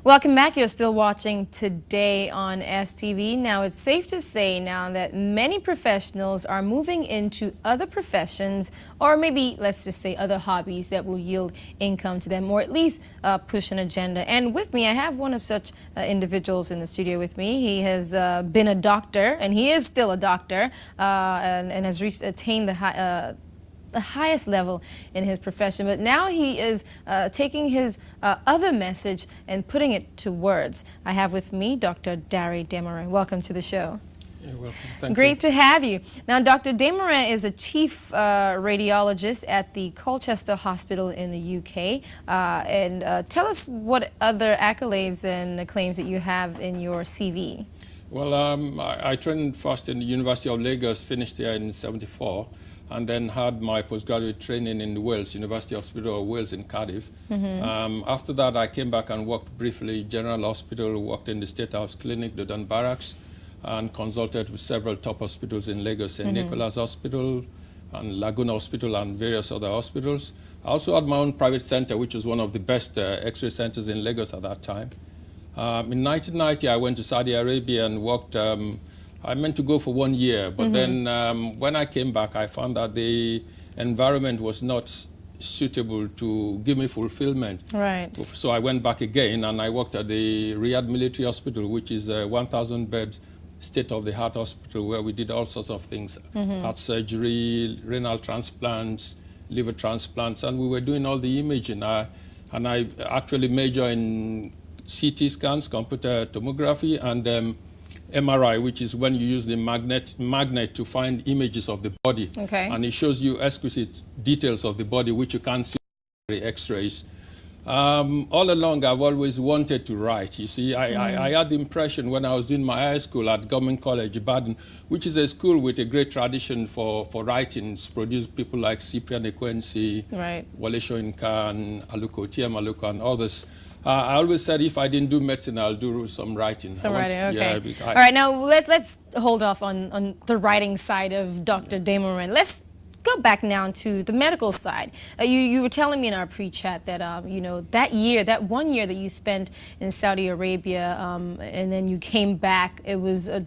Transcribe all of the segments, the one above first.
Welcome back. You're still watching Today on STV. Now, it's safe to say now that many professionals are moving into other professions, or maybe, let's just say, other hobbies that will yield income to them, or at least push an agenda. And with me, I have one of such individuals in the studio with me. He has been a doctor, and he is still a doctor, and has attained the highest level in his profession, but now he is taking his other message and putting it to words. I have with me Dr. DrDemuren. Welcome to the show. You're welcome. Thank you. Great to have you. Now, Dr. Demuren is a chief radiologist at the Colchester Hospital in the UK. Tell us what other accolades and claims that you have in your CV. Well, I trained first in the University of Lagos, finished here in '74. And then had my postgraduate training in Wales, University Hospital of Wales in Cardiff. After that, I came back and worked briefly General Hospital, worked in the State House Clinic, the Dodon Barracks, and consulted with several top hospitals in Lagos, St. Nicholas Hospital, and Laguna Hospital, and various other hospitals. I also had my own private center, which was one of the best X-ray centers in Lagos at that time. In 1990, I went to Saudi Arabia and worked. I meant to go for 1 year, but then when I came back, I found that the environment was not suitable to give me fulfillment. Right. So I went back again, and I worked at the Riyadh Military Hospital, which is a 1,000-bed state-of-the-art hospital where we did all sorts of things, heart surgery, renal transplants, liver transplants, and we were doing all the imaging. And I actually major in CT scans, computer tomography, and MRI, which is when you use the magnet to find images of the body. Okay. And it shows you exquisite details of the body, which you can't see in the X-rays. All along, I've always wanted to write. You see, I had the impression when I was doing my high school at Government College, Ibadan, which is a school with a great tradition for writing. It's produced people like Cyprian Ekwensi, right, Wale Soyinka, and Aluko, TM Aluko, and others. I always said if I didn't do medicine, I'll do some writing. Some writing, okay. Yeah, all right, now let's hold off on the writing side of Dr. Demuren. Let's go back now to the medical side. You were telling me in our pre-chat that you know, that 1 year that you spent in Saudi Arabia, and then you came back. It was a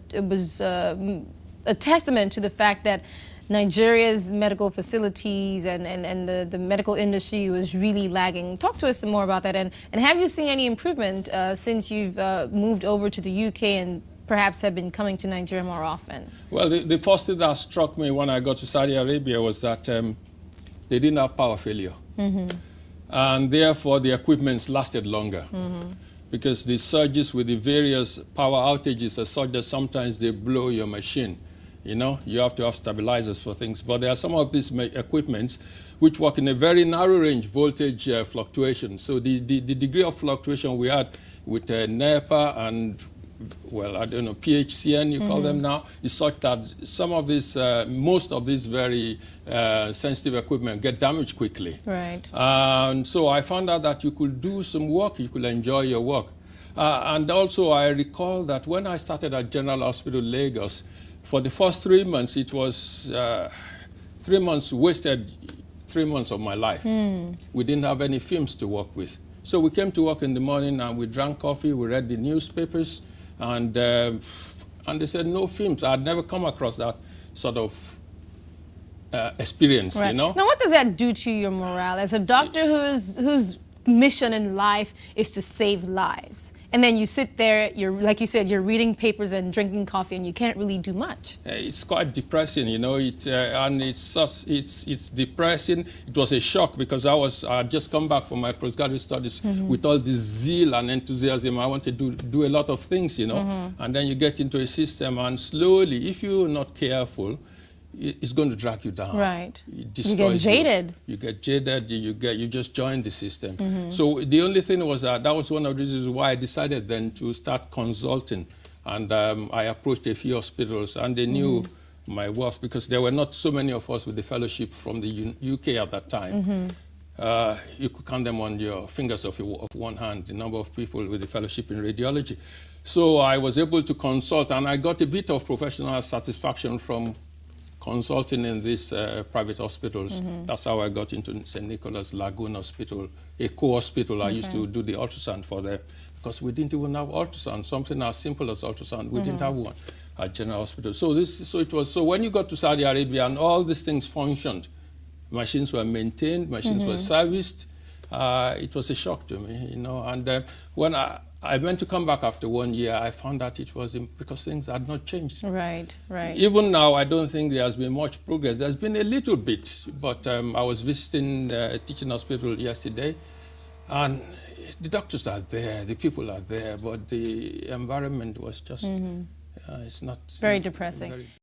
testament to the fact that Nigeria's medical facilities and the medical industry was really lagging. Talk to us some more about that, and have you seen any improvement since you've moved over to the UK and perhaps have been coming to Nigeria more often? Well, the first thing that struck me when I got to Saudi Arabia was that they didn't have power failure. And therefore the equipments lasted longer. Because the surges with the various power outages are such that sometimes they blow your machine. You know, you have to have stabilizers for things. But there are some of these equipments which work in a very narrow range voltage fluctuation. So the degree of fluctuation we had with NEPA and, well, I don't know, PHCN, you call them now, is such that some of these, most of these very sensitive equipment get damaged quickly. Right. And so I found out that you could do some work, you could enjoy your work. And also I recall that when I started at General Hospital Lagos, for the first 3 months, it was 3 months wasted, 3 months of my life. We didn't have any films to work with. So we came to work in the morning and we drank coffee, we read the newspapers, and they said no films. I'd never come across that sort of experience, right, you know? Now, what does that do to your morale as a doctor whose mission in life is to save lives? And then you sit there, like you said, you're reading papers and drinking coffee, and you can't really do much. It's quite depressing, you know. And it's depressing. It was a shock because I had just come back from my postgraduate studies with all this zeal and enthusiasm. I wanted to do a lot of things, you know. And then you get into a system, and slowly, if you're not careful, it's going to drag you down. Right. It you get jaded. You get jaded. You just join the system. So the only thing was that was one of the reasons why I decided then to start consulting, and I approached a few hospitals, and they knew my worth because there were not so many of us with the fellowship from the UK at that time. You could count them on your fingers of one hand, the number of people with the fellowship in radiology. So I was able to consult, and I got a bit of professional satisfaction from consulting in these private hospitals. That's how I got into St. Nicholas Lagoon Hospital, a co-hospital. I used to do the ultrasound for them because we didn't even have ultrasound, something as simple as ultrasound. We didn't have one at General Hospital. So when you got to Saudi Arabia and all these things functioned, machines were maintained, machines were serviced, it was a shock to me, you know. And when I meant to come back after 1 year, I found that it was because things had not changed. Right, right. Even now, I don't think there has been much progress. There's been a little bit, but I was visiting a teaching hospital yesterday, and the doctors are there, the people are there, but the environment was just, it's not... Very depressing.